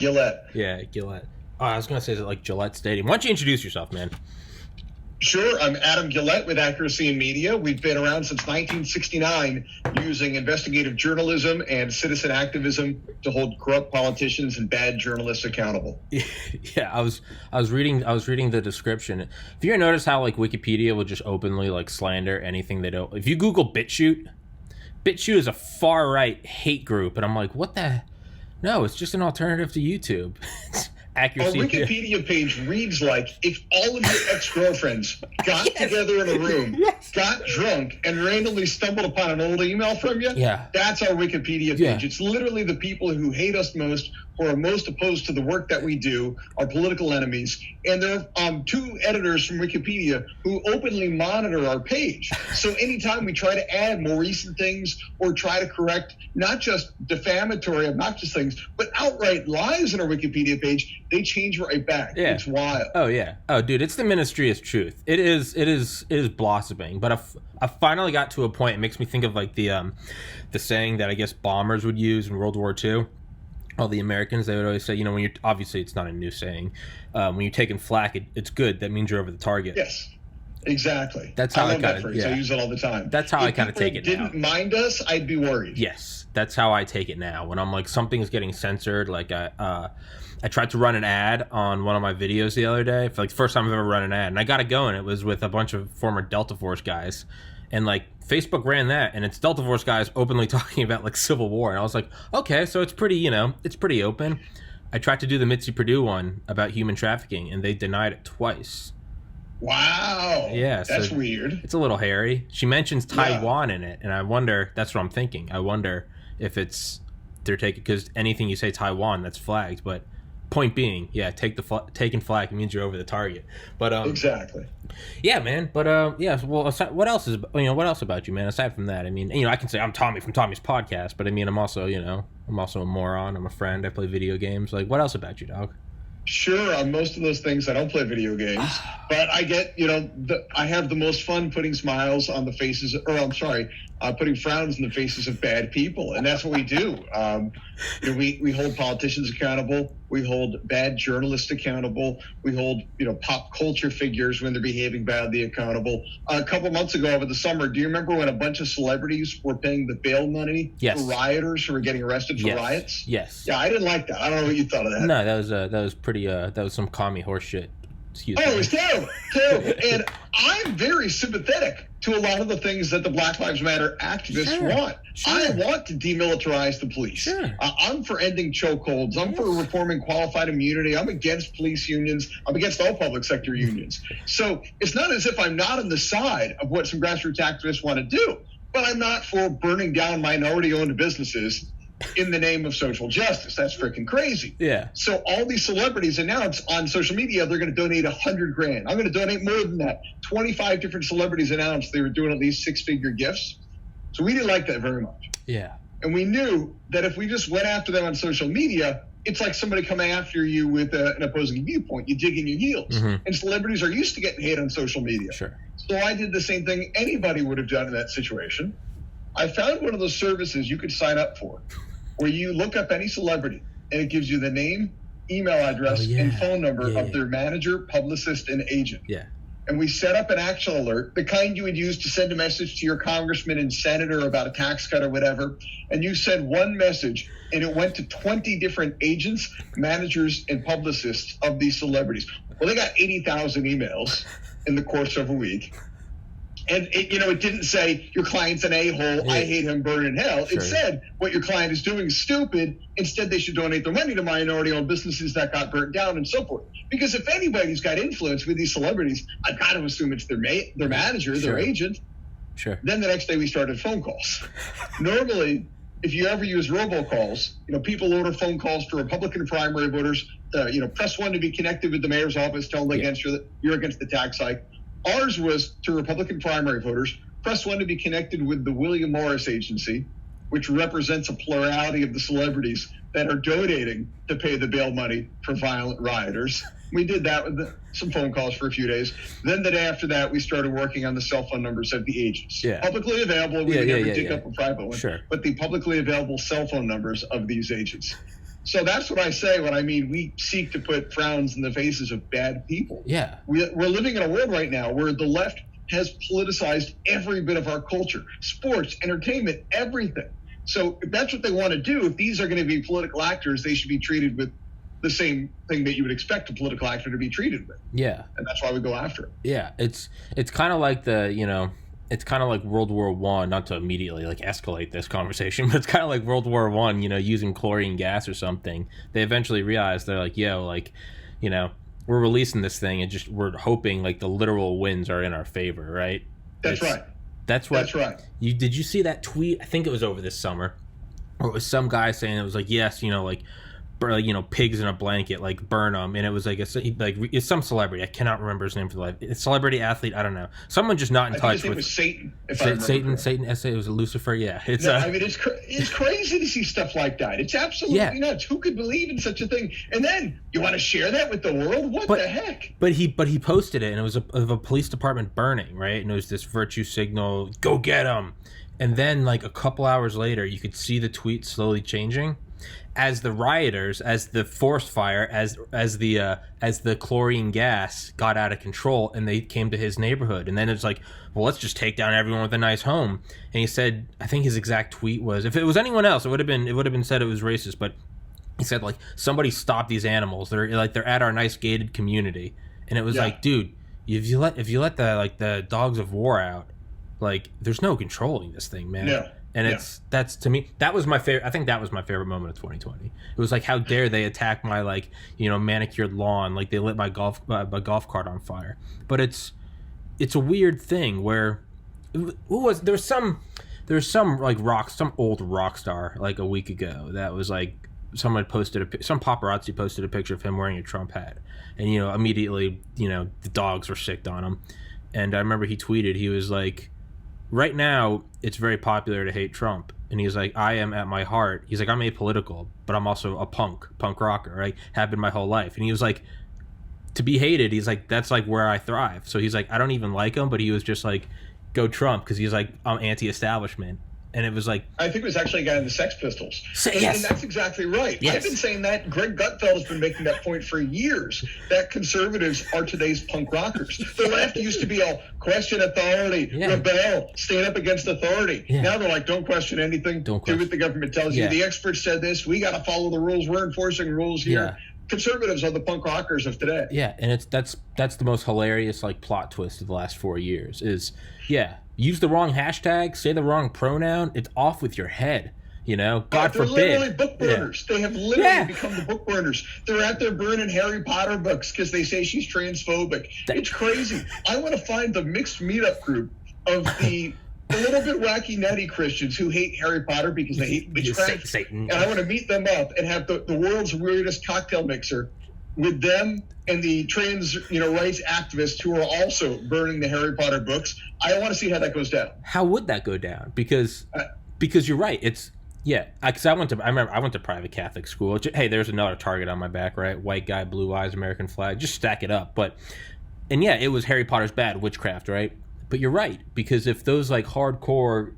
Guillette. Yeah, Gillette. Oh, I was gonna say, is it like Gillette Stadium? Why don't you introduce yourself, man? Sure, I'm Adam Guillette with Accuracy in Media. We've been around since 1969 using investigative journalism and citizen activism to hold corrupt politicians and bad journalists accountable. Yeah, I was reading the description. Have you ever noticed how like Wikipedia will just openly like slander anything they don't? If you Google BitChute is a far right hate group, and I'm like, what the? No, it's just an alternative to YouTube. Our Accuracy. Wikipedia page reads like if all of your ex-girlfriends got together in a room, got drunk, and randomly stumbled upon an old email from you, Yeah. that's our Wikipedia page. Yeah. It's literally the people who hate us most, who are most opposed to the work that we do, our political enemies. And there are two editors from Wikipedia who openly monitor our page. So anytime we try to add more recent things or try to correct not just defamatory, obnoxious things, but outright lies on our Wikipedia page, they change right back. Yeah. It's wild. Oh yeah. Oh dude, it's the ministry of truth. It is blossoming. But I finally got to a point. It makes me think of like the saying that I guess bombers would use in World War II. All the Americans, they would always say, when you're, obviously it's not a new saying, when you're taking flak, it's good. That means you're over the target. Yes. Exactly. That's how I love that kinda- phrase. yeah. I use it all the time. That's how If I kinda people take it now. didn't mind us, I'd be worried. Yes, that's how I take it now. When I'm like something's getting censored, like I tried to run an ad on one of my videos the other day. For like the first time I've ever run an ad, and I got it going. It was with a bunch of former Delta Force guys, and like Facebook ran that, and it's Delta Force guys openly talking about like Civil War, and I was like, okay, so it's pretty, it's pretty open. I tried to do the Mitzi Perdue one about human trafficking, and they denied it twice. Wow. Yeah, That's so weird. It's a little hairy. She mentions Taiwan in it, and I wonder. That's what I'm thinking. I wonder if they're taking, because anything you say Taiwan, that's flagged. But point being, yeah, taking flag means you're over the target. But Exactly. yeah, man. But yeah. Well, what else about you, man? Aside from that, I mean, I can say I'm Tommy from Tommy's podcast, but I mean, I'm also a moron. I'm a friend. I play video games. Like, what else about you, dog? Sure, on most of those things, I don't play video games, but I get, I have the most fun putting smiles on the faces, putting frowns in the faces of bad people, and that's what we do. We hold politicians accountable. We hold bad journalists accountable. We hold, pop culture figures when they're behaving badly accountable. A couple months ago over the summer, do you remember when a bunch of celebrities were paying the bail money for rioters who were getting arrested for riots? Yes. Yeah, I didn't like that. I don't know what you thought of that. No, that was pretty. That was some commie horse shit. Excuse me. Oh, it was terrible. And I'm very sympathetic to a lot of the things that the Black Lives Matter activists want. Sure. I want to demilitarize the police. Sure. I'm for ending chokeholds. I'm for reforming qualified immunity. I'm against police unions. I'm against all public sector unions. So it's not as if I'm not on the side of what some grassroots activists want to do, but I'm not for burning down minority-owned businesses in the name of social justice. That's freaking crazy. Yeah. So all these celebrities announce on social media they're going to donate $100,000. I'm going to donate more than that. 25 different celebrities announced they were doing at least six-figure gifts. So we didn't like that very much. Yeah. And we knew that if we just went after them on social media, it's like somebody coming after you with an opposing viewpoint. You dig in your heels. Mm-hmm. And celebrities are used to getting hate on social media. Sure. So I did the same thing anybody would have done in that situation. I found one of those services you could sign up for, where you look up any celebrity and it gives you the name, email address, and phone number of their manager, publicist, and agent. Yeah. And we set up an action alert, the kind you would use to send a message to your congressman and senator about a tax cut or whatever. And you send one message, and it went to 20 different agents, managers, and publicists of these celebrities. Well, they got 80,000 emails in the course of a week. And it didn't say your client's an a-hole, I hate him, burn in hell. Sure. It said what your client is doing is stupid. Instead, they should donate their money to minority-owned businesses that got burnt down and so forth. Because if anybody's got influence with these celebrities, I've got to assume it's their manager, their agent. Sure. Then the next day we started phone calls. Normally, if you ever use robocalls, people order phone calls to Republican primary voters. Press 1 to be connected with the mayor's office. Tell them you're against the tax hike. Ours was to Republican primary voters. Press 1 to be connected with the William Morris Agency, which represents a plurality of the celebrities that are donating to pay the bail money for violent rioters. We did that with some phone calls for a few days. Then the day after that, we started working on the cell phone numbers of the agents. Yeah. Publicly available. We would never dig up a private one. Sure. But the publicly available cell phone numbers of these agents. So that's what I say when I mean we seek to put frowns in the faces of bad people. Yeah. We're living in a world right now where the left has politicized every bit of our culture, sports, entertainment, everything. So if that's what they want to do, if these are going to be political actors, they should be treated with the same thing that you would expect a political actor to be treated with. Yeah. And that's why we go after it. Yeah. It's kind of like it's kind of like World War One, not to immediately like escalate this conversation, but it's kind of like World War One, using chlorine gas or something. They eventually realized, they're like, we're releasing this thing and we're hoping like the literal winds are in our favor, right? That's right. That's what. That's right. Did you see that tweet? I think it was over this summer, or it was some guy saying it was like, yes, pigs in a blanket, like burn them, and it was like it's some celebrity. I cannot remember his name for the life. It's a celebrity athlete. I don't know. Someone just not in touch with. It was Satan. Satan. It was Lucifer. Yeah, it's. It's crazy to see stuff like that. It's absolutely nuts. Who could believe in such a thing? And then you want to share that with the world? What the heck? But he posted it, and it was of a police department burning, right? And it was this virtue signal. Go get him. And then like a couple hours later, you could see the tweet slowly changing. As the rioters, as the forest fire, as the chlorine gas got out of control, and they came to his neighborhood, and then it's like, well, let's just take down everyone with a nice home. And he said, I think his exact tweet was, if it was anyone else, it would have been said it was racist, but he said like, somebody stop these animals. They're at our nice gated community, and it was like, dude, if you let the dogs of war out, like there's no controlling this thing, man. Yeah. And that's to me, that was my favorite. I think that was my favorite moment of 2020. It was like, how dare they attack my manicured lawn, like they lit my golf cart on fire. But it's a weird thing where there's some old rock star like a week ago that was like, some paparazzi posted a picture of him wearing a Trump hat, and immediately the dogs were sicked on him. And I remember he tweeted, he was like, right now, it's very popular to hate Trump. And he's like, I am at my heart. He's like, I'm apolitical, but I'm also a punk rocker, right? Have been my whole life. And he was like, to be hated, he's like, that's like where I thrive. So he's like, I don't even like him, but he was just like, go Trump, because he's like, I'm anti-establishment. And it was like, I think it was actually a guy in the Sex Pistols. Yes. And that's exactly right. Yes. I've been saying that. Greg Gutfeld has been making that point for years, that conservatives are today's punk rockers. The left used to be all question authority, rebel, stand up against authority. Yeah. Now they're like, don't question anything. Do what the government tells you. The experts said this. We got to follow the rules. We're enforcing rules here. Yeah. Conservatives are the punk rockers of today. Yeah, and that's the most hilarious like plot twist of the last 4 years is, use the wrong hashtag, say the wrong pronoun, it's off with your head. God forbid. They're literally book burners. They have literally become the book burners. They're out there burning Harry Potter books because they say she's transphobic. It's crazy. I want to find the mixed meetup group of the a little bit wacky, nutty Christians who hate Harry Potter because they hate witchcraft. Satan. And I want to meet them up and have the world's weirdest cocktail mixer with them and the trans rights activists who are also burning the Harry Potter books. I want to see how that goes down. How would that go down? Because you're right. It's because I went to private Catholic school. Hey, there's another target on my back, right? White guy, blue eyes, American flag. Just stack it up. It was Harry Potter's bad, witchcraft, right? But you're right, because if those like hardcore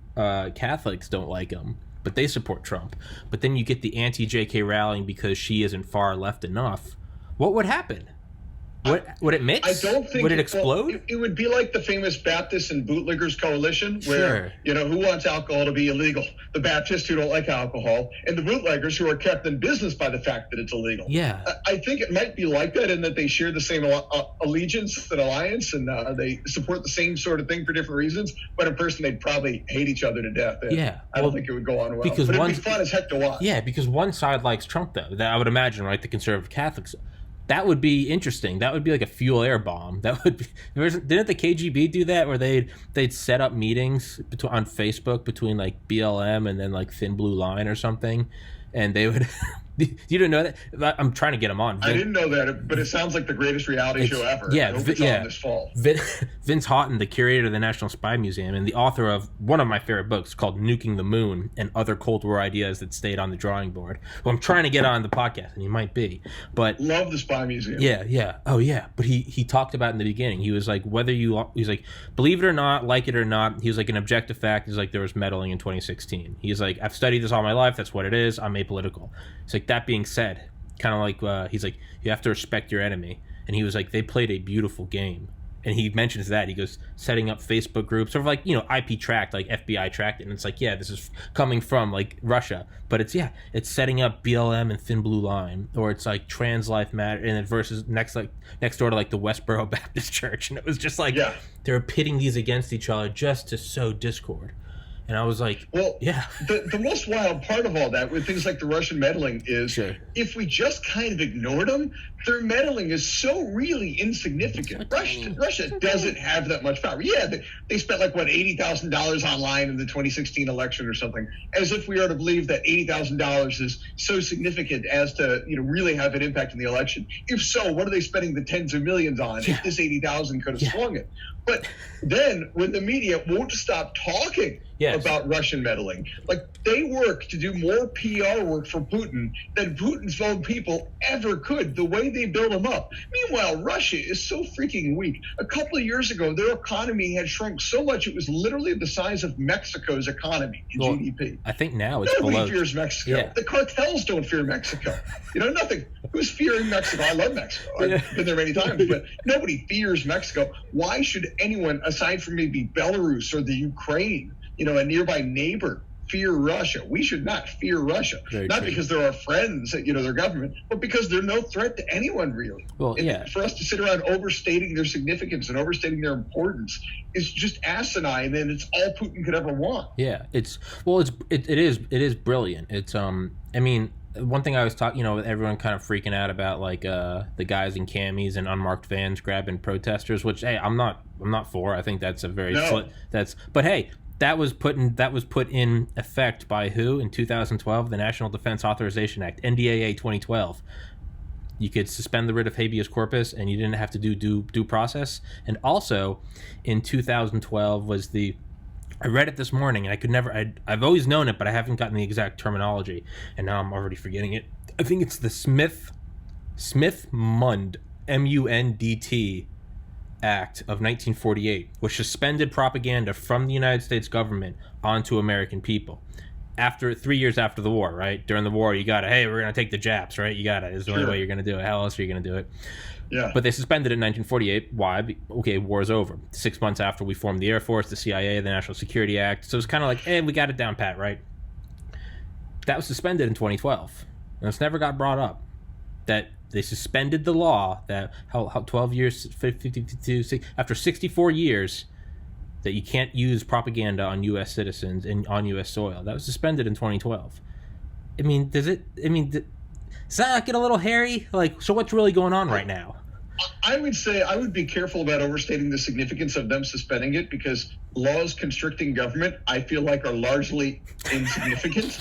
Catholics don't like him, but they support Trump, but then you get the anti-JK rallying because she isn't far left enough, what would happen? Would it mix? I don't think. Would it explode? It would be like the famous Baptists and Bootleggers Coalition, where who wants alcohol to be illegal? The Baptists who don't like alcohol, and the bootleggers who are kept in business by the fact that it's illegal. Yeah, I think it might be like that, in that they share the same allegiance and alliance, and they support the same sort of thing for different reasons. But in person, they'd probably hate each other to death. I don't think it would go on well. But it'd be fun as heck to watch. Yeah, because one side likes Trump, though. That I would imagine, right? The conservative Catholics. That would be interesting. That would be like a fuel air bomb. That would be. Didn't the KGB do that, where they'd set up meetings on Facebook between like BLM and then like Thin Blue Line or something, and they would. You didn't know that? I'm trying to get him on. I didn't know that, but it sounds like the greatest reality show ever. Yeah, I hope it's on this fall. Vince Houghton, the curator of the National Spy Museum and the author of one of my favorite books called Nuking the Moon and Other Cold War Ideas That Stayed on the Drawing Board. Well, I'm trying to get on the podcast, and he might be. But love the Spy Museum. Yeah. Oh, yeah. But he talked about in the beginning, he was like, he's like, believe it or not, like it or not, he was like, an objective fact is like there was meddling in 2016. He's like, I've studied this all my life. That's what it is. I'm apolitical. He's like, like, that being said, kind of like, he's like, you have to respect your enemy. And he was like, they played a beautiful game. And he mentions that. He goes, setting up Facebook groups, sort of like, you know, IP tracked, like FBI tracked it. And it's like, yeah, this is coming from, like, Russia. But it's setting up BLM and Thin Blue Line. Or it's like Trans Life Matter. And then versus next door to, like, the Westboro Baptist Church. And it was just like, they were pitting these against each other just to sow discord. And I was like, well, yeah. The most wild part of all that with things like the Russian meddling is if we just kind of ignored them, their meddling is so really insignificant. Russia doesn't have that much power. Yeah, they spent like, what, $80,000 online in the 2016 election or something, as if we are to believe that $80,000 is so significant as to, you know, really have an impact in the election. If so, what are they spending the tens of millions on if this 80,000 could have swung it? But then when the media won't stop talking about Russian meddling, like they work to do more PR work for Putin than Putin's own people ever could, the way they build him up. Meanwhile, Russia is so freaking weak. A couple of years ago, their economy had shrunk so much it was literally the size of Mexico's economy in GDP. I think now it's Nobody below. fears Mexico. Yeah. The cartels don't fear Mexico. You know, nothing. Who's fearing Mexico? I love Mexico. I've been there many times, but nobody fears Mexico. Why should anyone, aside from maybe Belarus or the Ukraine, you know, a nearby neighbor, fear Russia? We should not fear Russia. Not because they're our friends, you know, their government, but because they're no threat to anyone, really. Well, For us to sit around overstating their significance and overstating their importance is just asinine, and it's all Putin could ever want. Yeah, it is brilliant. It's I mean, one thing I was talking, you know, everyone kind of freaking out about, like, the guys in camis and unmarked vans grabbing protesters, which, hey, I'm not for. I think that's a very but hey, that was put in effect by who in 2012? The National Defense Authorization Act, NDAA 2012. You could suspend the writ of habeas corpus, and you didn't have to do due process. And also, in 2012 was I read it this morning, and I've always known it, but I haven't gotten the exact terminology, and now I'm already forgetting it. I think it's the Smith-Mundt, M-U-N-D-T Act of 1948, which suspended propaganda from the United States government onto American people. 3 years after the war, right? During the war, you gotta, hey, we're gonna take the Japs, right? You gotta. It's the only way you're gonna do it. How else are you gonna do it? Yeah. But they suspended it in 1948. Why? Okay, war's over. 6 months after we formed the Air Force, the CIA, the National Security Act. So it's kind of like, hey, we got it down pat, right? That was suspended in 2012. And it's never got brought up. That they suspended the law that, how 12 years, 52, after 64 years, that you can't use propaganda on U.S. citizens on U.S. soil. That was suspended in 2012. I mean, does that not get a little hairy? Like, so what's really going on right now? I would say I would be careful about overstating the significance of them suspending it, because laws constricting government, I feel like, are largely insignificant.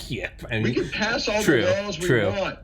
I mean, we can pass all the laws we want,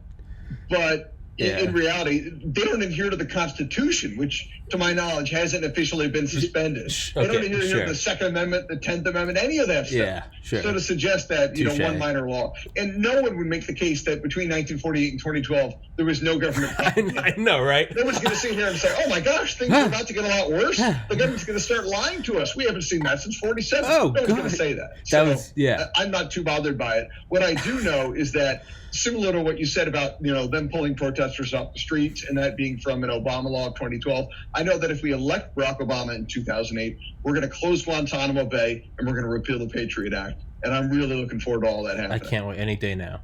but in reality, they don't adhere to the Constitution, which, to my knowledge, hasn't officially been suspended. They don't adhere to the Second Amendment, the 10th Amendment, any of that stuff. So to suggest that, one minor law. And no one would make the case that between 1948 and 2012, there was no government. I know, right? No one's going to sit here and say, oh my gosh, things are about to get a lot worse. The government's going to start lying to us. We haven't seen that since 47. No one's going to say that. I'm not too bothered by it. What I do know is that, similar to what you said about, them pulling protesters off the streets and that being from an Obama law of 2012, I know that if we elect Barack Obama in 2008, we're going to close Guantanamo Bay and we're going to repeal the Patriot Act. And I'm really looking forward to all that happening. I can't wait. Any day now.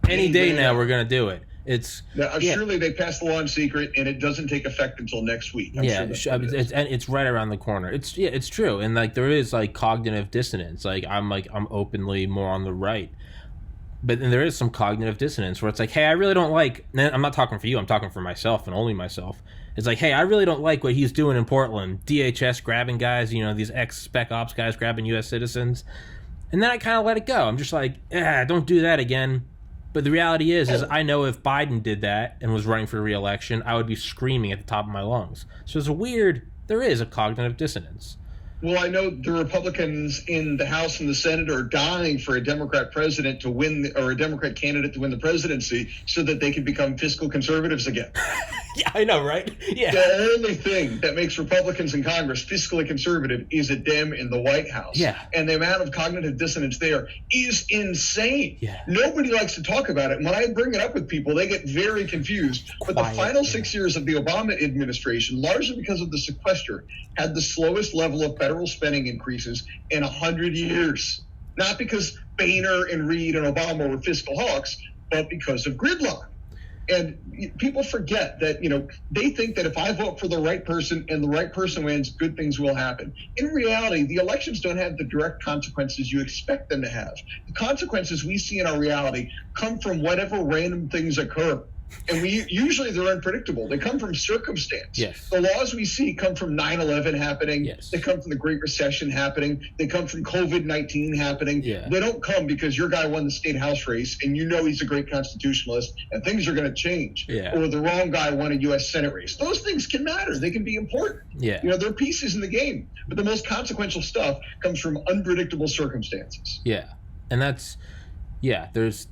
Any day now we're going to do it. Surely they passed the law in secret, and it doesn't take effect until next week. It's right around the corner. It's true, and like there is like cognitive dissonance. I'm openly more on the right, but then there is some cognitive dissonance where it's like, hey, I really don't like. I'm not talking for you. I'm talking for myself and only myself. It's like, hey, I really don't like what he's doing in Portland. DHS grabbing guys, these ex-spec ops guys grabbing U.S. citizens, and then I kind of let it go. I'm just like, don't do that again. But the reality is I know if Biden did that and was running for re-election, I would be screaming at the top of my lungs. So there is a cognitive dissonance. Well, I know the Republicans in the House and the Senate are dying for a Democrat president to win, or a Democrat candidate to win the presidency, so that they can become fiscal conservatives again. Yeah, I know, right? Yeah. The only thing that makes Republicans in Congress fiscally conservative is a Dem in the White House. Yeah. And the amount of cognitive dissonance there is insane. Yeah. Nobody likes to talk about it. When I bring it up with people, they get very confused. But the final 6 years of the Obama administration, largely because of the sequester, had the slowest level of federal spending increases in 100 years. Not because Boehner and Reid and Obama were fiscal hawks, but because of gridlock. And people forget that, they think that if I vote for the right person and the right person wins, good things will happen. In reality, the elections don't have the direct consequences you expect them to have. The consequences we see in our reality come from whatever random things occur. And usually they're unpredictable. They come from circumstance. Yes. The laws we see come from 9/11 happening. Yes. They come from the Great Recession happening. They come from COVID-19 happening. Yeah. They don't come because your guy won the state house race and he's a great constitutionalist and things are going to change. Yeah. Or the wrong guy won a U.S. Senate race. Those things can matter. They can be important. Yeah. They're pieces in the game. But the most consequential stuff comes from unpredictable circumstances. Yeah. And that's, there's,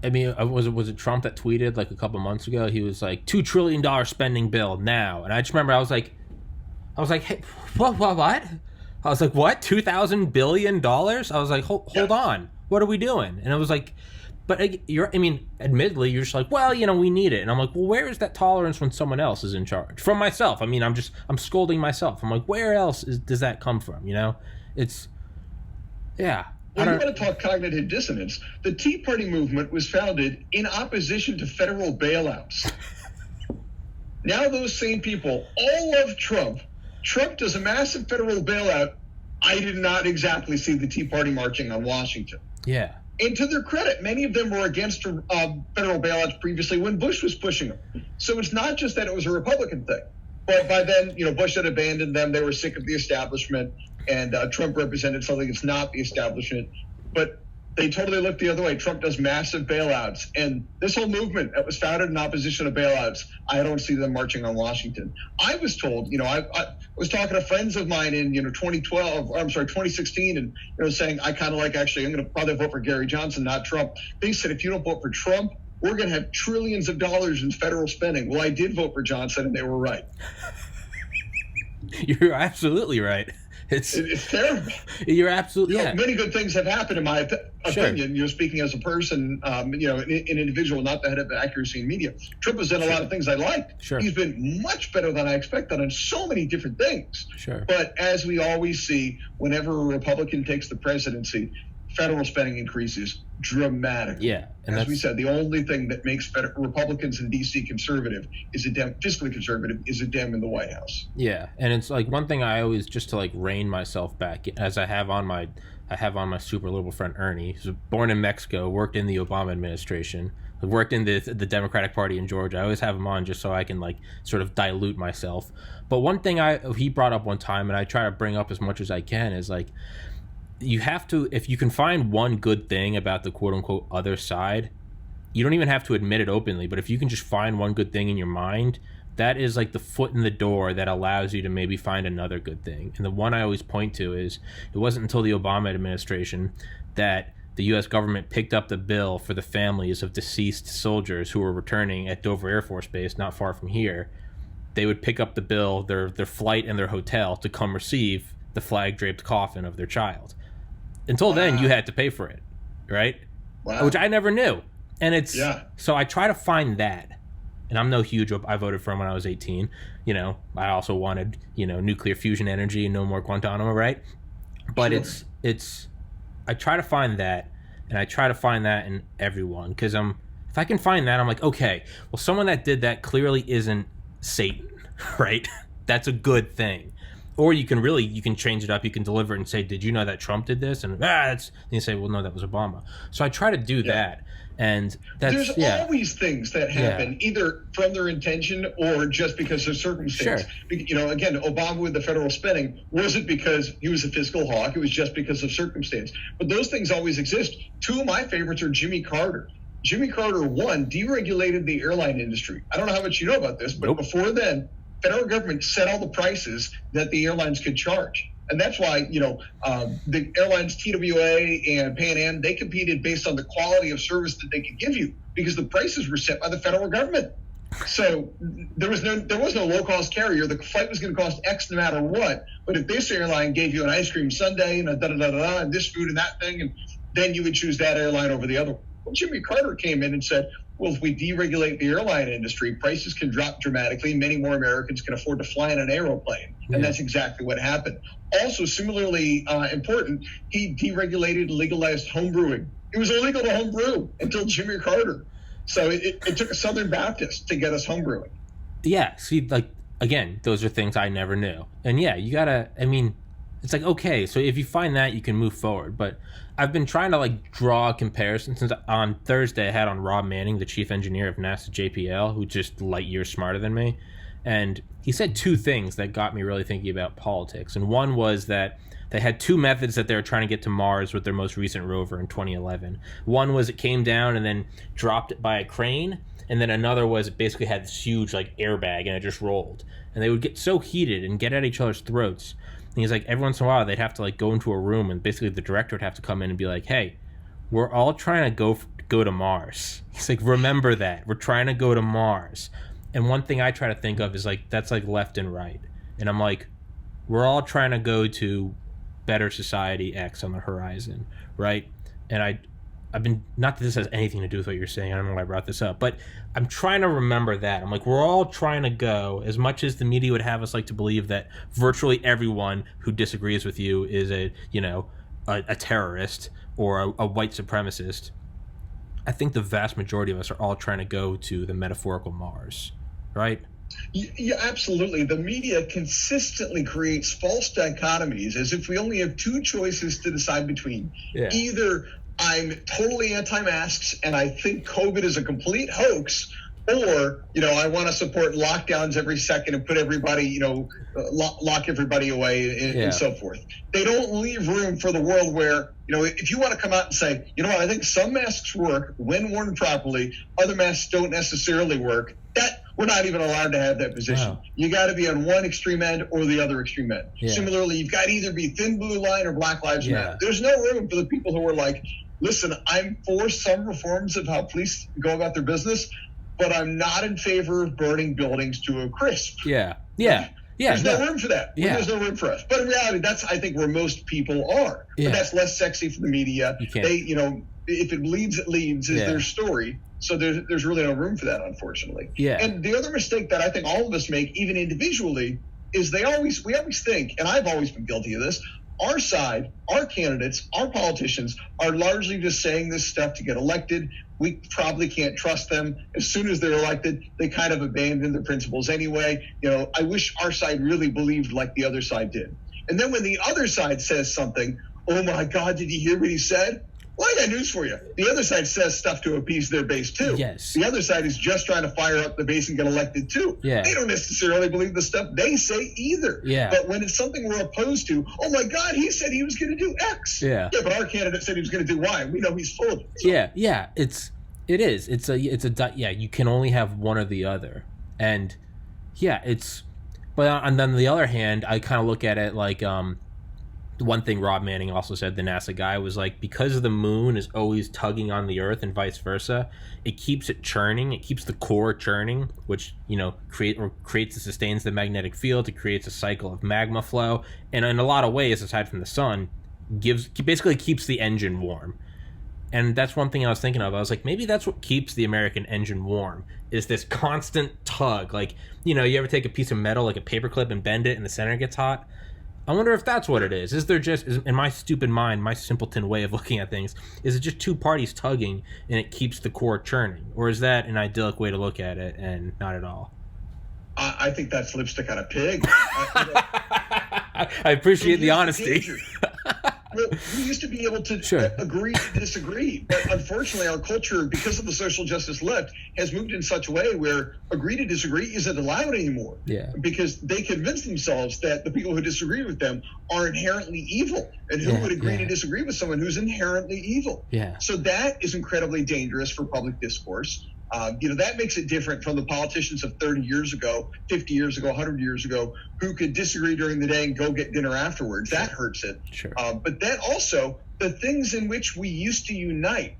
was it Trump that tweeted like a couple months ago? He was like, $2 trillion spending bill now. And I just remember I was like, hey, what? I was like, what? $2,000 billion? I was like, hold on. What are we doing? And I was like, but admittedly, you're just like, well, we need it. And I'm like, well, where is that tolerance when someone else is in charge? From myself. I'm scolding myself. I'm like, where else does that come from? It's, yeah. Well, you want to talk cognitive dissonance. The Tea Party movement was founded in opposition to federal bailouts. Now those same people all love Trump. Trump does a massive federal bailout. I did not exactly see the Tea Party marching on Washington. Yeah. And to their credit, many of them were against federal bailouts previously when Bush was pushing them. So it's not just that it was a Republican thing. But by then, Bush had abandoned them. They were sick of the establishment. And Trump represented something that's not the establishment. But they totally look the other way. Trump does massive bailouts. And this whole movement that was founded in opposition to bailouts, I don't see them marching on Washington. I was told, I was talking to friends of mine in, 2016, and, saying, I kind of I'm going to probably vote for Gary Johnson, not Trump. They said, if you don't vote for Trump, we're going to have trillions of dollars in federal spending. Well, I did vote for Johnson, and they were right. You're absolutely right. It's terrible. You're absolutely Many good things have happened, in my opinion. Sure. Speaking as a person, an individual, not the head of accuracy in media. Trump has done a lot of things I liked. Sure. He's been much better than I expected on so many different things. Sure. But as we always see, whenever a Republican takes the presidency, federal spending increases dramatically. Yeah. And as we said, the only thing that makes Republicans in D.C. conservative is fiscally conservative is a Dem in the White House. Yeah. And it's like one thing I always, just to rein myself back, as I have on my super liberal friend Ernie, who's born in Mexico, worked in the Obama administration, worked in the Democratic Party in Georgia. I always have him on just so I can sort of dilute myself. But one thing he brought up one time, and I try to bring up as much as I can, is you have to, if you can find one good thing about the quote unquote other side, you don't even have to admit it openly, but if you can just find one good thing in your mind, that is the foot in the door that allows you to maybe find another good thing. And the one I always point to is, it wasn't until the Obama administration that the U.S. government picked up the bill for the families of deceased soldiers who were returning at Dover Air Force Base, not far from here. They would pick up the bill, their flight and their hotel, to come receive the flag-draped coffin of their child. Until then, you had to pay for it, right? Wow. Which I never knew. And so I try to find that. And I'm no huge, I voted for him when I was 18. I also wanted, nuclear fusion energy and no more Guantanamo, right? But sure. I try to find that, and I try to find that in everyone. Because if I can find that, I'm like, okay, well, someone that did that clearly isn't Satan, right? That's a good thing. Or you can change it up. You can deliver it and say, did you know that Trump did this? And you say, well, no, that was Obama. So I try to do that. And there's always things that happen either from their intention or just because of circumstance. Sure. Again, Obama with the federal spending wasn't because he was a fiscal hawk. It was just because of circumstance. But those things always exist. Two of my favorites are Jimmy Carter. Jimmy Carter, one, deregulated the airline industry. I don't know how much you know about this, but before then, federal government set all the prices that the airlines could charge. And that's why, the airlines TWA and Pan Am, they competed based on the quality of service that they could give you because the prices were set by the federal government. So there was no low cost carrier. The flight was going to cost X no matter what. But if this airline gave you an ice cream sundae and a da da da da and this food and that thing, and then you would choose that airline over the other one. Well, Jimmy Carter came in and said, well, if we deregulate the airline industry, prices can drop dramatically. Many more Americans can afford to fly in an aeroplane. And that's exactly what happened. Also, similarly important, he deregulated and legalized home brewing. It was illegal to home brew until Jimmy Carter. So it took a Southern Baptist to get us home brewing. Yeah, see, like, again, those are things I never knew. And yeah, you gotta, I mean, it's like, okay, so if you find that, you can move forward. But I've been trying to, like, draw a comparison since on Thursday I had on Rob Manning, the chief engineer of NASA JPL, who's just light years smarter than me. And he said two things that got me really thinking about politics. And one was that they had two methods that they were trying to get to Mars with their most recent rover in 2011. One was it came down and then dropped it by a crane. And then another was it basically had this huge, like, airbag and it just rolled. And they would get so heated and get at each other's throats. And he's like, every once in a while, they'd have to, like, go into a room and basically the director would have to come in and be like, hey, we're all trying to go to Mars. He's like, remember that. We're trying to go to Mars. And one thing I try to think of is, like, that's, like, left and right. And I'm like, we're all trying to go to better society X on the horizon, right? And I've been, not that this has anything to do with what you're saying, I don't know why I brought this up, but I'm trying to remember that. I'm like, we're all trying to go, as much as the media would have us like to believe that virtually everyone who disagrees with you is a terrorist or a white supremacist. I think the vast majority of us are all trying to go to the metaphorical Mars, right? Yeah, absolutely. The media consistently creates false dichotomies as if we only have two choices to decide between. Yeah. Either I'm totally anti-masks and I think COVID is a complete hoax, or, I want to support lockdowns every second and put everybody, lock everybody away and so forth. They don't leave room for the world where, if you want to come out and say, I think some masks work when worn properly, other masks don't necessarily work, that we're not even allowed to have that position. Wow. You got to be on one extreme end or the other extreme end. Yeah. Similarly, you've got to either be thin blue line or Black Lives Matter. There's no room for the people who are like, listen, I'm for some reforms of how police go about their business, but I'm not in favor of burning buildings to a crisp. Yeah. There's no room for that. Yeah. There's no room for us. But in reality, that's, I think, where most people are. Yeah. But that's less sexy for the media. They, if it leads, it leads is their story. So there's really no room for that, unfortunately. Yeah. And the other mistake that I think all of us make, even individually, is we always think, and I've always been guilty of this, our side, our candidates, our politicians are largely just saying this stuff to get elected. We probably can't trust them. As soon as they're elected, they kind of abandon their principles anyway. I wish our side really believed like the other side did. And then when the other side says something, oh my God, did you hear what he said? Well, I got news for you. The other side says stuff to appease their base, too. Yes. The other side is just trying to fire up the base and get elected, too. Yeah. They don't necessarily believe the stuff they say either. Yeah. But when it's something we're opposed to, oh, my God, he said he was going to do X. Yeah. Yeah, but our candidate said he was going to do Y. We know he's full of it. So. Yeah. It is. You can only have one or the other. And, but on the other hand, I kind of look at it like, one thing Rob Manning also said, the NASA guy, was like, because the moon is always tugging on the Earth and vice versa, it keeps it churning. It keeps the core churning, which, creates and sustains the magnetic field. It creates a cycle of magma flow. And in a lot of ways, aside from the sun, basically keeps the engine warm. And that's one thing I was thinking of. I was like, maybe that's what keeps the American engine warm, is this constant tug. Like, you ever take a piece of metal, like a paperclip, and bend it and the center gets hot? I wonder if that's what it is. Is there just, in my stupid mind, my simpleton way of looking at things, is it just two parties tugging and it keeps the core churning? Or is that an idyllic way to look at it and not at all? I think that's lipstick on a pig. I appreciate the honesty. Well, we used to be able to agree to disagree, but unfortunately our culture, because of the social justice left, has moved in such a way where agree to disagree isn't allowed anymore. Yeah. Because they convince themselves that the people who disagree with them are inherently evil. And who would agree to disagree with someone who's inherently evil? Yeah. So that is incredibly dangerous for public discourse. That makes it different from the politicians of 30 years ago, 50 years ago, 100 years ago, who could disagree during the day and go get dinner afterwards. That hurts it. Sure. But then also the things in which we used to unite.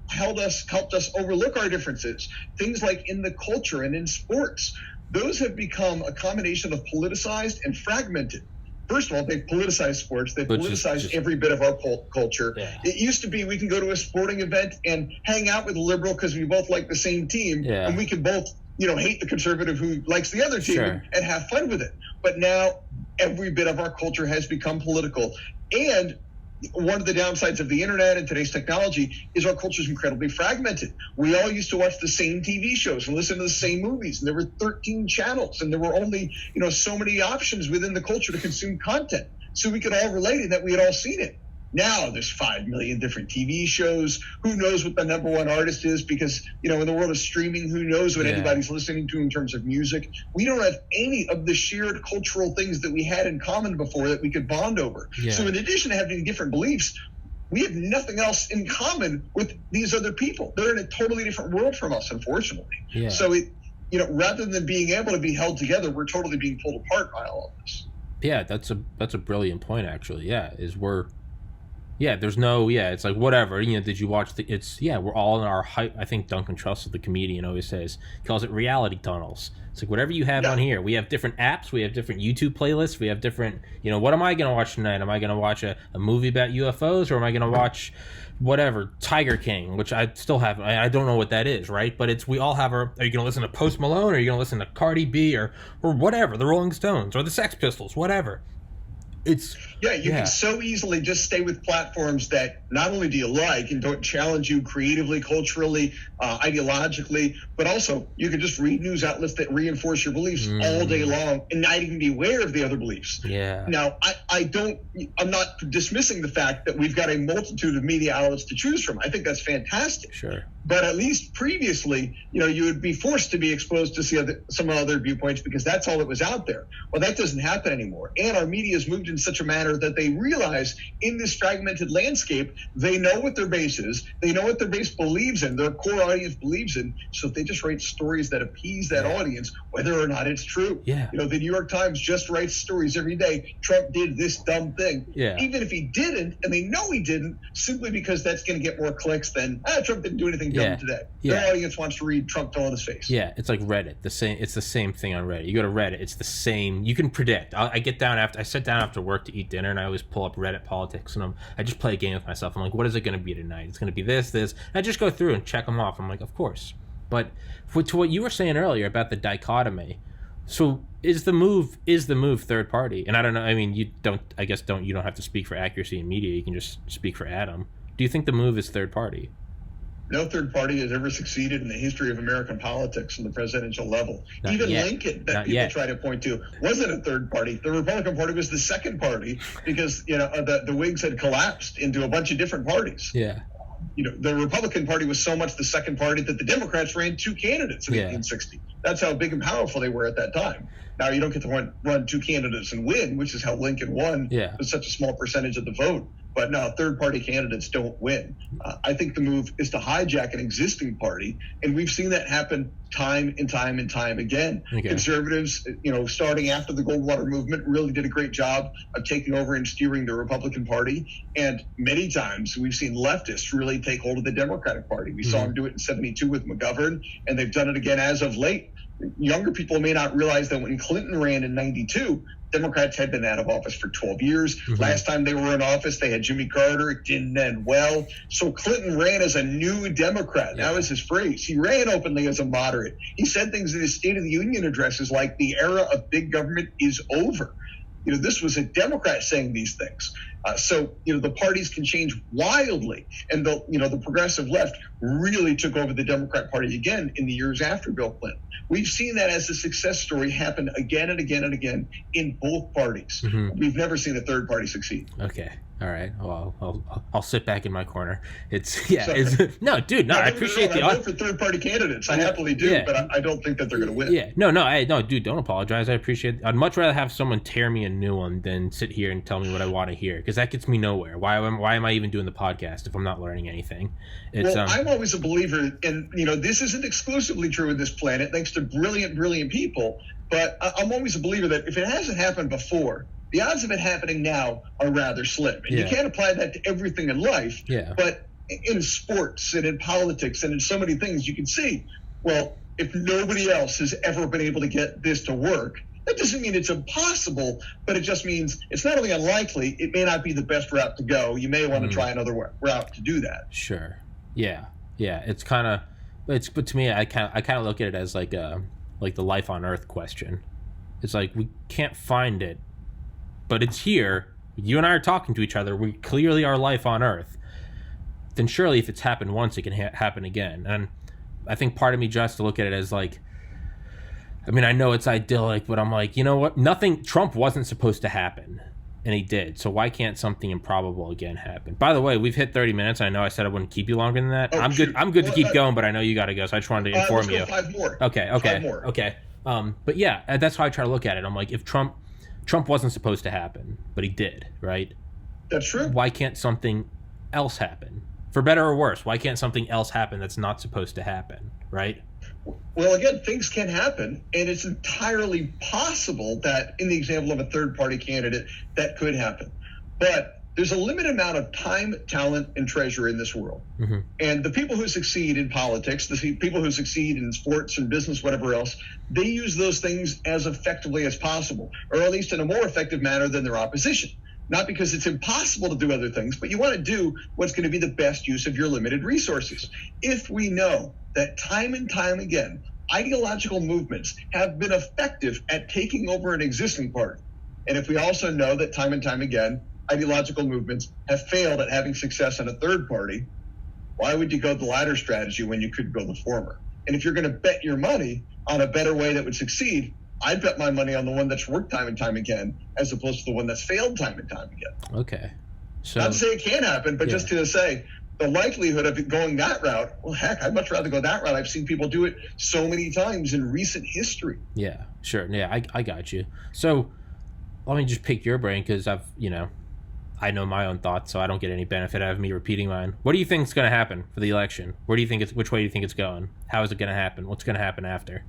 helped us overlook our differences. Things like in the culture and in sports, those have become a combination of politicized and fragmented. First of all, they've politicized sports. They've politicized every bit of our culture. Yeah. It used to be we can go to a sporting event and hang out with a liberal because we both like the same team, and we can both, hate the conservative who likes the other team and have fun with it. But now every bit of our culture has become political. And one of the downsides of the internet and today's technology is our culture is incredibly fragmented. We all used to watch the same TV shows and listen to the same movies, and there were 13 channels, and there were only, so many options within the culture to consume content. So we could all relate in that we had all seen it. Now there's 5 million different TV shows. Who knows what the number one artist is? Because, in the world of streaming, who knows what anybody's listening to in terms of music? We don't have any of the shared cultural things that we had in common before that we could bond over. Yeah. So in addition to having different beliefs, we have nothing else in common with these other people. They're in a totally different world from us, unfortunately. Yeah. So rather than being able to be held together, we're totally being pulled apart by all of this. Yeah, that's a brilliant point, actually. There's no, it's like, whatever, did you watch we're all in our hype. I think Duncan Trussell, the comedian, always says, he calls it reality tunnels. It's like, whatever you have on here, we have different apps, we have different YouTube playlists, we have different, what am I going to watch tonight? Am I going to watch a movie about UFOs, or am I going to watch whatever, Tiger King, which I still haven't, I don't know what that is, right? But we all have are you going to listen to Post Malone, or are you going to listen to Cardi B, or whatever, the Rolling Stones, or the Sex Pistols, whatever. You can so easily just stay with platforms that not only do you like and don't challenge you creatively, culturally, ideologically, but also you can just read news outlets that reinforce your beliefs all day long and not even be aware of the other beliefs. Yeah. Now, I'm not dismissing the fact that we've got a multitude of media outlets to choose from. I think that's fantastic. Sure. But at least previously, you would be forced to be exposed to some other viewpoints because that's all that was out there. Well, that doesn't happen anymore. And our media has moved in such a manner that they realize in this fragmented landscape, they know what their base is. They know what their base believes in, their core audience believes in. So if they just write stories that appease that audience, whether or not it's true. Yeah. The New York Times just writes stories every day. Trump did this dumb thing. Yeah. Even if he didn't, and they know he didn't, simply because that's going to get more clicks than, Trump didn't do anything today. Their audience wants to read Trump telling his face. Yeah, it's like Reddit. It's the same thing on Reddit. You go to Reddit, it's the same. You can predict. I sit down after work to eat dinner, and I always pull up Reddit politics, and I just play a game with myself. I'm like, what is it going to be tonight? It's going to be this. And I just go through and check them off. I'm like, of course. But to what you were saying earlier about the dichotomy, so is the move third party? And I don't know. I mean, you don't have to speak for accuracy in media. You can just speak for Adam. Do you think the move is third party? No third party has ever succeeded in the history of American politics on the presidential level. Even Lincoln, that people try to point to, wasn't a third party. The Republican Party was the second party because the Whigs had collapsed into a bunch of different parties. Yeah. The Republican Party was so much the second party that the Democrats ran 2 candidates in 1860. That's how big and powerful they were at that time. Now you don't get to run 2 candidates and win, which is how Lincoln won with such a small percentage of the vote. But no, third-party candidates don't win. I think the move is to hijack an existing party, and we've seen that happen time and time and time again. Okay. Conservatives, starting after the Goldwater movement, really did a great job of taking over and steering the Republican Party. And many times we've seen leftists really take hold of the Democratic Party. We saw them do it in 72 with McGovern, and they've done it again as of late. Younger people may not realize that when Clinton ran in 92, Democrats had been out of office for 12 years. Mm-hmm. Last time they were in office, they had Jimmy Carter. It didn't end well. So Clinton ran as a new Democrat. Yeah. That was his phrase. He ran openly as a moderate. He said things in his State of the Union addresses like the era of big government is over. This was a Democrat saying these things. So the parties can change wildly. And the progressive left really took over the Democrat Party again in the years after Bill Clinton. We've seen that as a success story happen again and again and again in both parties. Mm-hmm. We've never seen a third party succeed. Okay. All right. Well, I'll sit back in my corner. I appreciate I vote for third-party candidates. I happily do, but I don't think that they're going to win. Yeah. No, dude, don't apologize. I appreciate it. I'd much rather have someone tear me a new one than sit here and tell me what I want to hear, because that gets me nowhere. Why am I even doing the podcast if I'm not learning anything? I'm always a believer, and this isn't exclusively true in this planet, thanks to brilliant people, but I'm always a believer that if it hasn't happened before, the odds of it happening now are rather slim. And you can't apply that to everything in life, but in sports and in politics and in so many things, you can see, well, if nobody else has ever been able to get this to work, that doesn't mean it's impossible, but it just means it's not only unlikely, it may not be the best route to go. You may want to try another route to do that. Sure. Yeah. It's kind of, but to me, I kind of look at it as like the life on Earth question. It's like we can't find it, but it's here. You and I are talking to each other. We clearly are life on Earth. Then surely, if it's happened once, it can happen again. And I think part of me just to look at it as like, I mean, I know it's idyllic, but I'm like, you know what? Trump wasn't supposed to happen, and he did. So why can't something improbable again happen? By the way, we've hit 30 minutes. I know I said I wouldn't keep you longer than that. I'm good to keep going, but I know you got to go, so I just wanted to inform you. 5 more. Okay. 5 more. Okay. But yeah, that's how I try to look at it. I'm like, if Trump wasn't supposed to happen, but he did, right? That's true. Why can't something else happen? For better or worse, why can't something else happen that's not supposed to happen, right? Well, again, things can happen, and it's entirely possible that in the example of a third-party candidate, that could happen. But there's a limited amount of time, talent, and treasure in this world. Mm-hmm. And the people who succeed in politics, the people who succeed in sports and business, whatever else, they use those things as effectively as possible, or at least in a more effective manner than their opposition. Not because it's impossible to do other things, but you want to do what's going to be the best use of your limited resources. If we know that time and time again, ideological movements have been effective at taking over an existing party, and if we also know that time and time again, ideological movements have failed at having success in a third party, why would you go the latter strategy when you could go the former? And if you're going to bet your money on a better way that would succeed, I'd bet my money on the one that's worked time and time again, as opposed to the one that's failed time and time again. Okay. So, not to say it can't happen, but just to say the likelihood of it going that route, well, heck, I'd much rather go that route. I've seen people do it so many times in recent history. Yeah, sure. Yeah, I got you. So let me just pick your brain because I know my own thoughts, so I don't get any benefit out of me repeating mine. What do you think is going to happen for the election? Which way do you think it's going? How is it going to happen? What's going to happen after?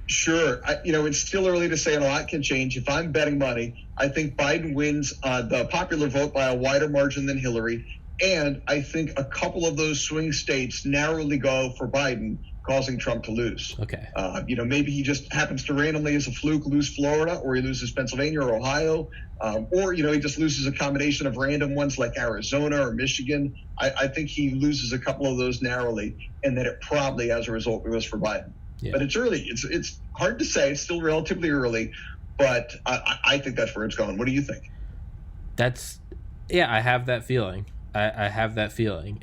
Sure. It's still early to say, and a lot can change. If I'm betting money, I think Biden wins the popular vote by a wider margin than Hillary. And I think a couple of those swing states narrowly go for Biden, causing Trump to lose. Okay. Maybe he just happens to randomly, as a fluke, lose Florida, or he loses Pennsylvania or Ohio, or he just loses a combination of random ones like Arizona or Michigan. I think he loses a couple of those narrowly, and that it probably, as a result, goes for Biden. Yeah. But it's early. It's hard to say. It's still relatively early, but I think that's where it's going. What do you think? I have that feeling. I have that feeling.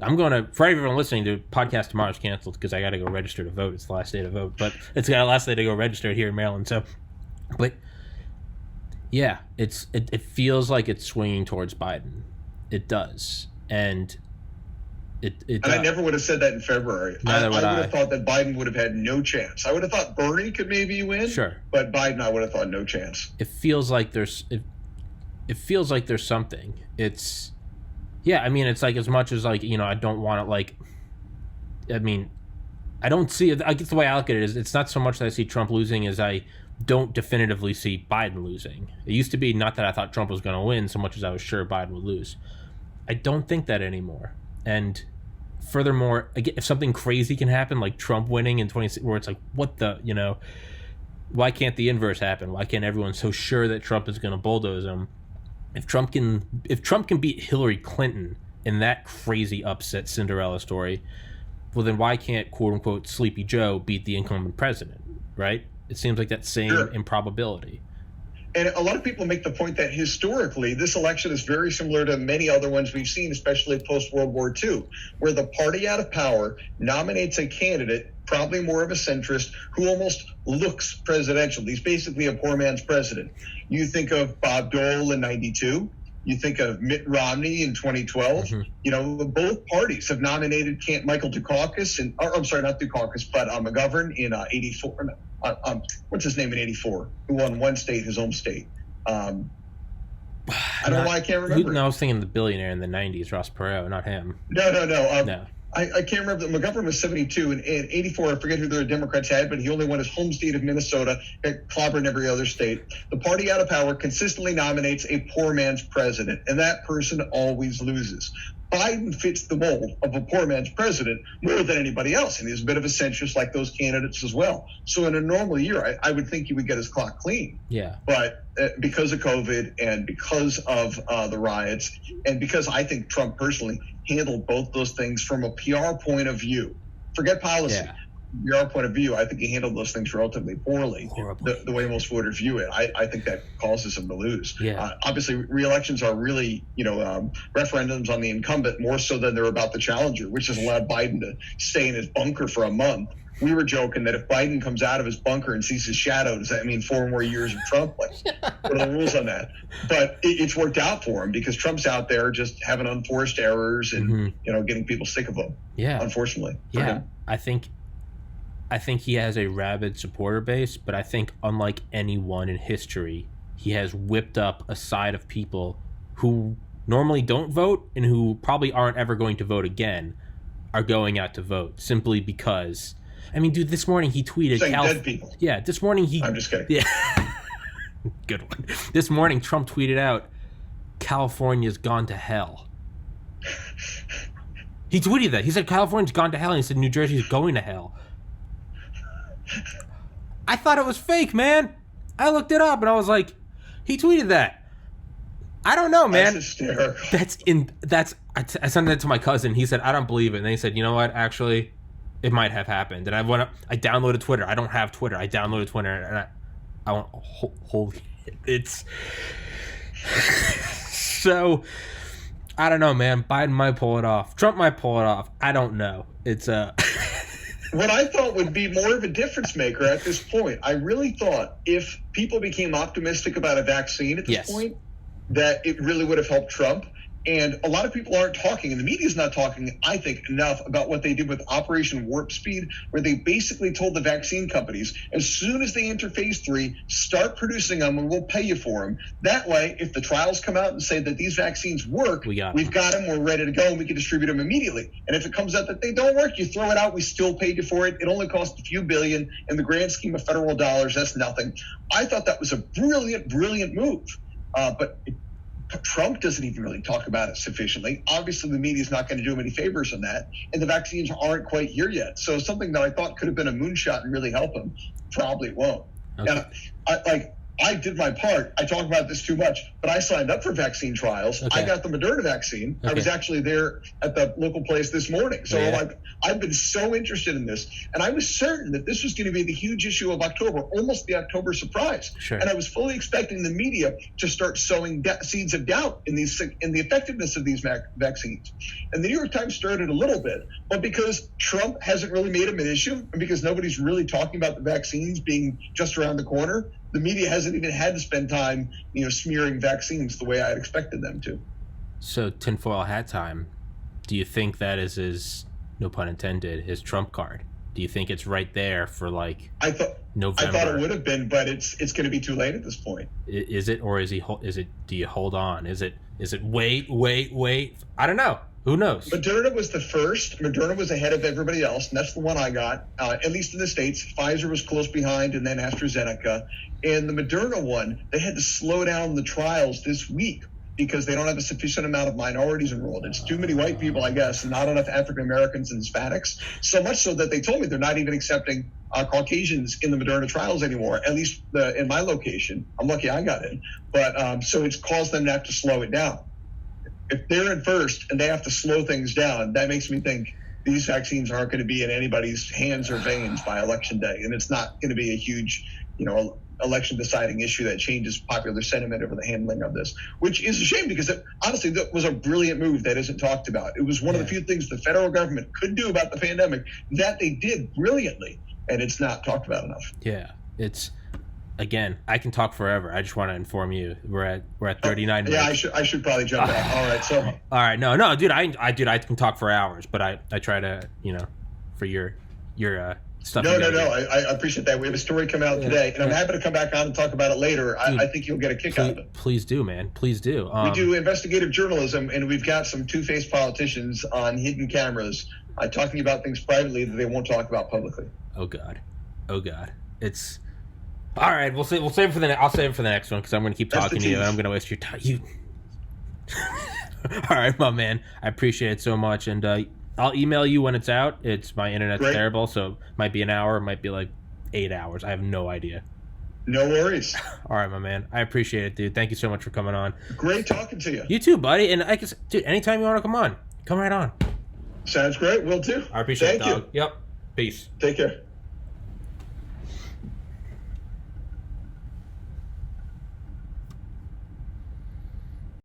I'm going to, for everyone listening, the podcast tomorrow is canceled because I got to go register to vote. It's the last day to vote, but it's got the last day to go register here in Maryland. So, but yeah, it feels like it's swinging towards Biden. It does. And I never would have said that in February. I would have thought that Biden would have had no chance. I would have thought Bernie could maybe win. Sure. But Biden, I would have thought no chance. It feels like there's something. It's like as much as I don't want to I don't see it. I guess the way I look at it is it's not so much that I see Trump losing as I don't definitively see Biden losing. It used to be not that I thought Trump was going to win so much as I was sure Biden would lose. I don't think that anymore. And furthermore, if something crazy can happen, like Trump winning in 2016, where it's like, what the, why can't the inverse happen? Why can't everyone so sure that Trump is going to bulldoze him? If Trump can beat Hillary Clinton in that crazy upset Cinderella story, well, then why can't quote unquote Sleepy Joe beat the incumbent president? Right? It seems like that same improbability. And a lot of people make the point that historically, this election is very similar to many other ones we've seen, especially post-World War II, where the party out of power nominates a candidate, probably more of a centrist, who almost looks presidential. He's basically a poor man's president. You think of Bob Dole in 92. You think of Mitt Romney in 2012. Mm-hmm. Both parties have nominated Michael Dukakis, not Dukakis, but McGovern in 84. What's his name in 84? Who won one state, his home state? I don't know why I can't remember. No, I was thinking the billionaire in the 90s, Ross Perot, not him. No. No. I can't remember. McGovern was 72, and 84, I forget who the Democrats had, but he only won his home state of Minnesota, clobbered every other state. The party out of power consistently nominates a poor man's president, and that person always loses. Biden fits the mold of a poor man's president more than anybody else, and he's a bit of a centrist like those candidates as well. So in a normal year, I would think he would get his clock clean. Yeah. But because of COVID and because of the riots, and because I think Trump personally handled both those things from a PR point of view, forget policy. Yeah. Your point of view, I think he handled those things relatively poorly, the way most voters view it. I think that causes him to lose. Yeah. Obviously, re-elections are really, referendums on the incumbent more so than they're about the challenger, which has allowed Biden to stay in his bunker for a month. We were joking that if Biden comes out of his bunker and sees his shadow, does that mean 4 more years of Trump? Like, what are the rules on that? But it's worked out for him because Trump's out there just having unforced errors and, getting people sick of him. Yeah. Unfortunately. Yeah. I think he has a rabid supporter base, but I think unlike anyone in history, he has whipped up a side of people who normally don't vote and who probably aren't ever going to vote again are going out to vote simply because. I mean, dude, this morning he tweeted. Dead people. Yeah, this morning he. I'm just kidding. Yeah. Good one. This morning Trump tweeted out, "California's gone to hell." He tweeted that. He said California's gone to hell, and he said New Jersey's going to hell. I thought it was fake, man. I looked it up and I was like, he tweeted that. I don't know, man. That's hysterical. I sent that to my cousin. He said, I don't believe it. And then he said, you know what? Actually, it might have happened. And I downloaded Twitter. I don't have Twitter. I downloaded Twitter and I went, holy, it's so, I don't know, man. Biden might pull it off. Trump might pull it off. I don't know. It's what I thought would be more of a difference maker at this point, I really thought if people became optimistic about a vaccine at this point, that it really would have helped Trump. And a lot of people aren't talking, and the media's not talking, I think, enough about what they did with Operation Warp Speed, where they basically told the vaccine companies, as soon as they enter phase 3, start producing them and we'll pay you for them. That way, if the trials come out and say that these vaccines work, we've got them, we're ready to go, and we can distribute them immediately. And if it comes out that they don't work, you throw it out, we still paid you for it. It only cost a few billion. In the grand scheme of federal dollars, that's nothing. I thought that was a brilliant, brilliant move. But Trump doesn't even really talk about it sufficiently. Obviously, the media is not going to do him any favors on that, and the vaccines aren't quite here yet. So something that I thought could have been a moonshot and really help him probably won't. Okay. And I did my part. I talk about this too much, but I signed up for vaccine trials. Okay. I got the Moderna vaccine. Okay. I was actually there at the local place this morning. So I've been so interested in this, and I was certain that this was going to be the huge issue of October, almost the October surprise. Sure. And I was fully expecting the media to start sowing seeds of doubt in the effectiveness of these vaccines. And the New York Times started a little bit, but because Trump hasn't really made them an issue, and because nobody's really talking about the vaccines being just around the corner, the media hasn't even had to spend time, smearing vaccines the way I had expected them to. So tinfoil hat time. Do you think that is his, no pun intended, his trump card? Do you think it's right there for November? I thought it would have been, but it's going to be too late at this point. Is it, or is it? Do you hold on? Is it wait? I don't know. Who knows? Moderna was the first. Moderna was ahead of everybody else, and that's the one I got, at least in the States. Pfizer was close behind, and then AstraZeneca. And the Moderna one, they had to slow down the trials this week because they don't have a sufficient amount of minorities enrolled. It's too many white people, I guess, and not enough African Americans and Hispanics. So much so that they told me they're not even accepting Caucasians in the Moderna trials anymore, at least in my location. I'm lucky I got in. But so it's caused them to have to slow it down. If they're in first and they have to slow things down, that makes me think these vaccines aren't going to be in anybody's hands or veins by election day. And it's not going to be a huge, election deciding issue that changes popular sentiment over the handling of this, which is a shame because honestly, that was a brilliant move that isn't talked about. It was one of the few things the federal government could do about the pandemic that they did brilliantly, and it's not talked about enough. Yeah, it's. Again, I can talk forever. I just want to inform you. We're at 39 minutes. Yeah, I should probably jump out. All right, so. All right, no, dude, I can talk for hours, but I try to, for your stuff. No. I appreciate that. We have a story coming out today, and I'm happy to come back on and talk about it later. Dude, I think you'll get a kick out of it. Please do, man. Please do. We do investigative journalism, and we've got some two-faced politicians on hidden cameras talking about things privately that they won't talk about publicly. Oh God, it's. All right, we'll save it for I'll save it for the next one because I'm going to keep talking to you, and I'm going to waste your time. All right, my man. I appreciate it so much, and I'll email you when it's out. It's my internet's Great. terrible, so it might be an hour, it might be like 8 hours. I have no idea. No worries. All right, my man. I appreciate it, dude. Thank you so much for coming on. Great talking to you. You too, buddy. And I guess, dude, anytime you want to come on, come right on. Sounds great. Will do. I appreciate it, Thank dog. Yep. Peace. Take care.